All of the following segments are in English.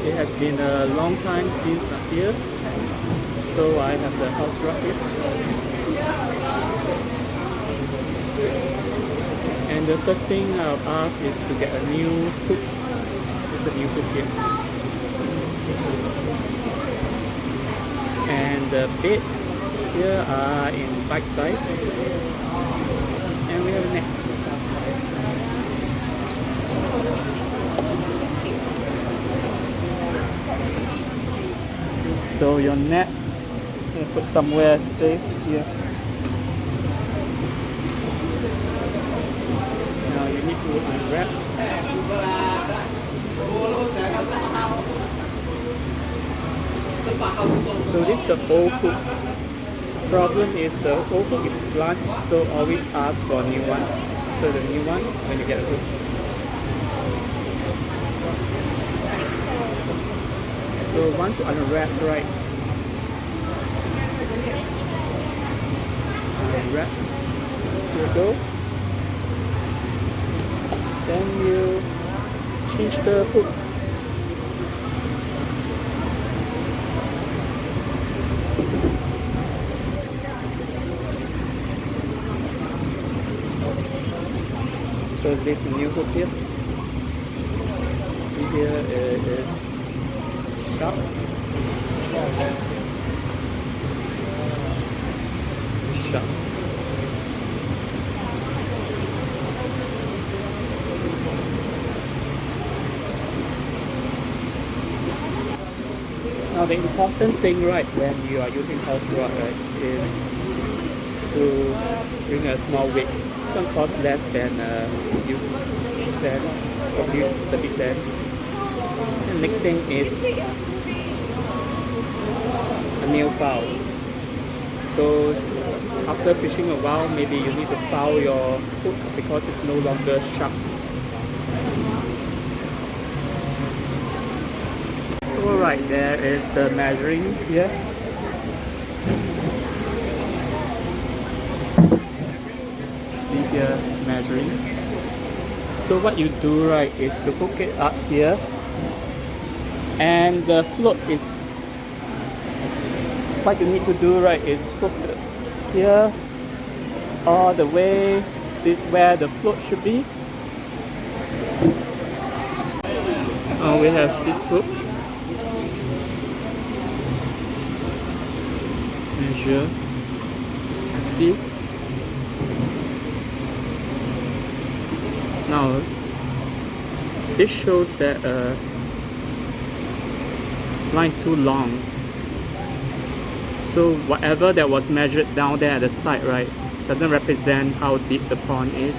It has been a long time since I'm here, so I have the house rod here. And the first thing I'll ask is to get a new hook. There's a new hook here. And the bait here are in bite size. And we have a net. So your net, you put somewhere safe here. Now you need to unwrap. So this is the old hook. Problem is the old hook is blunt, so always ask for a new one. So the new one when you get a hook. So once you unwrap right, unwrap, here you go. Then you change the hook. So this is the new hook here. See here it is sharp. Sharp. Now the important thing, right, when you are using house rod, right, is to bring a small weight. This one costs less than use cents or 30 cents. And next thing is a nail file. So after fishing a while, maybe you need to file your hook because it's no longer sharp. Alright, there is the measuring here. See here, measuring. So what you do, right, is to hook it up here, and the float is, what you need to do, right, is hook it here all the way. This is where the float should be. We have this hook. Measure. See? Now, this shows that line is too long. So whatever that was measured down there at the side, right, doesn't represent how deep the prawn is.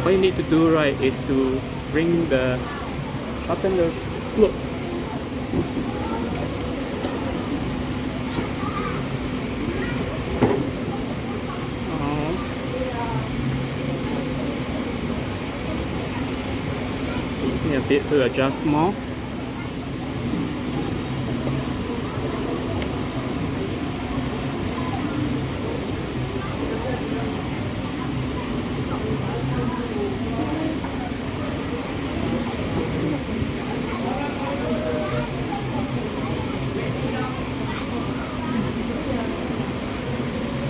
What you need to do, right, is to bring the, sharpen the float. A bit to adjust more.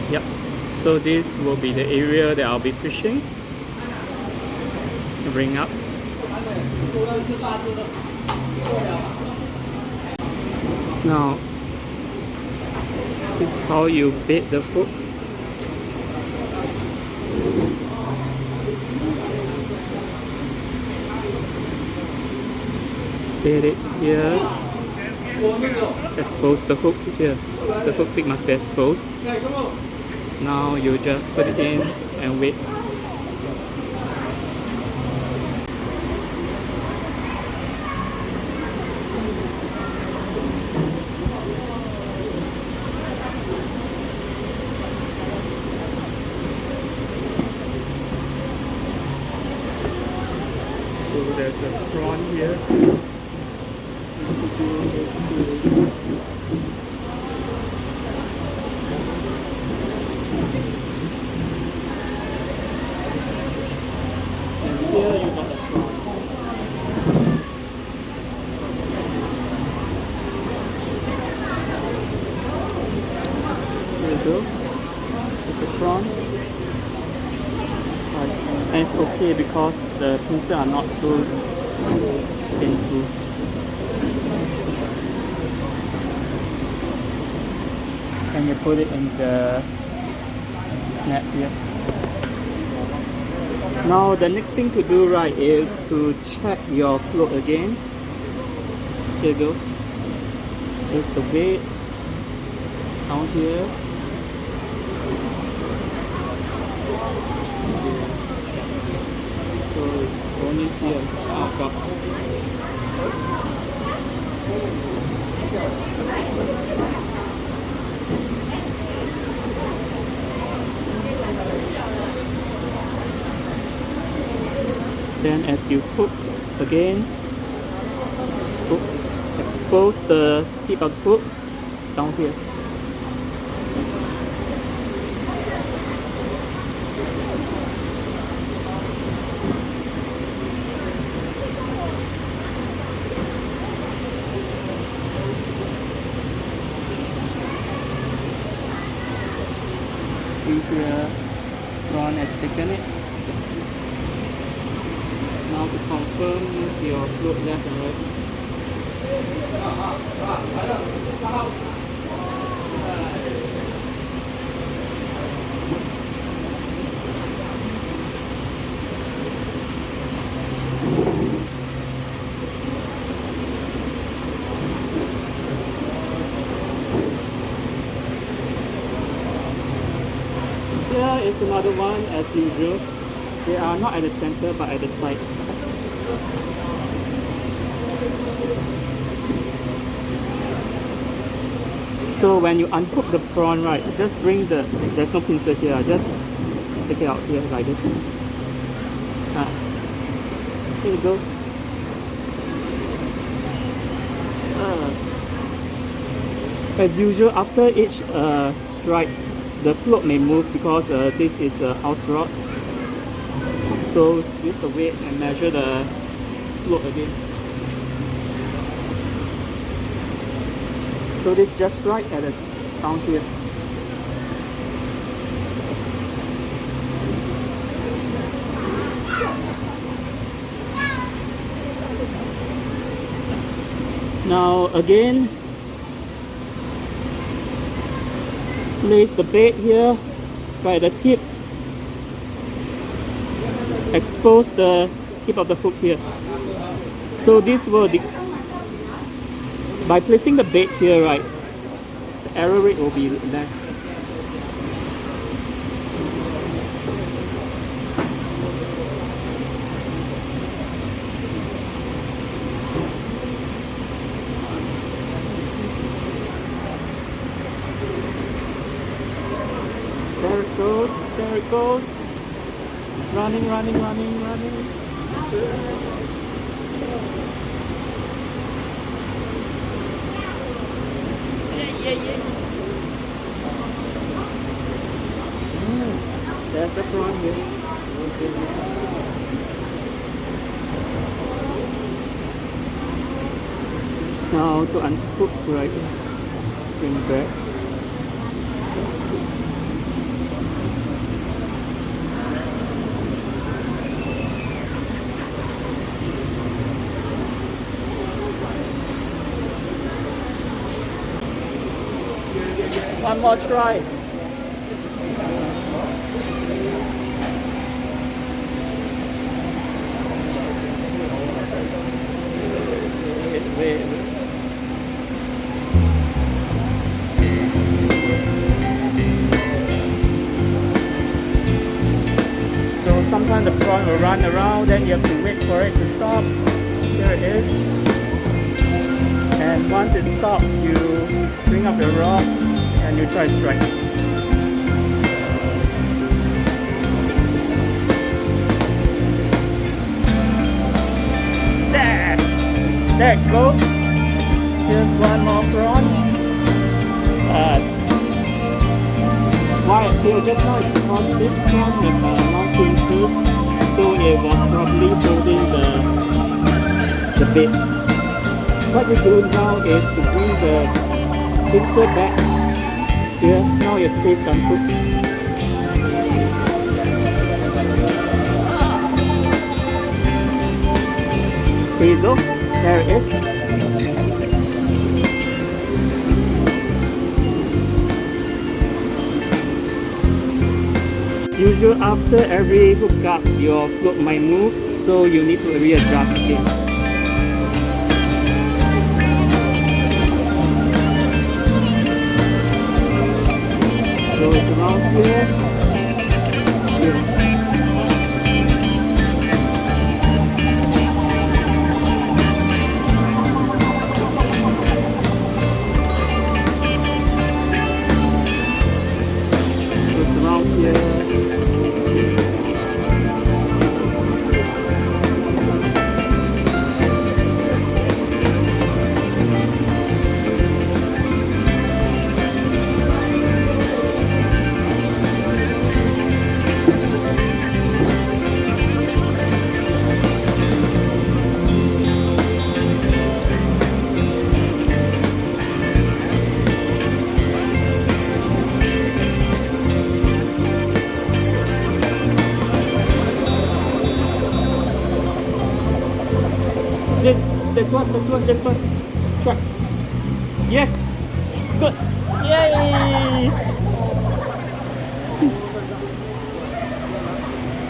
Yep. So this will be the area that I'll be fishing. Bring up. Now, this is how you bait the hook. Bait it here. Expose the hook here. The hook tip must be exposed. Now you just put it in and wait. So there's a prawn here. okay because the pincers are not so painful. And you put it in the net here. Now the next thing to do, right, is to check your float again. Here you go. Here's the weight down here. So it's only here. Then as you hook again, expose the tip of the hook down here. See here, prawn has taken it. Now to confirm, move your float left and right. Here is another one as usual. They are not at the center but at the side. So when you unhook the prawn, right, just bring there's no pincer here, just take it out here like this. Here you go. As usual, after each strike, the float may move because this is a house rod. So use the weight and measure the float again. So this is just right at the down here. Now again, place the bait here by the tip. Expose the tip of the hook here. So this will, by placing the bait here, right, the error rate will be less. There it goes, there it goes. Running, running, running, running. There's a prawn here. Now to unhook, right, bring back. One more try. Wait. So sometimes the prawn will run around, then you have to wait for it to stop. Here it is. And once it stops, you bring up your rod and you try to strike. There it goes. Here's one more prawn. Why I feel just now is because this prawn with long pincers, so it was probably holding the bait. What you do now is to bring the pincer back here. Now you're safe to unhook. Here you go. There it is. Usually after every hookup, your float might move, so you need to readjust again. So it's around here. So it's around here. This one. Strike. Yes. Good. Yay!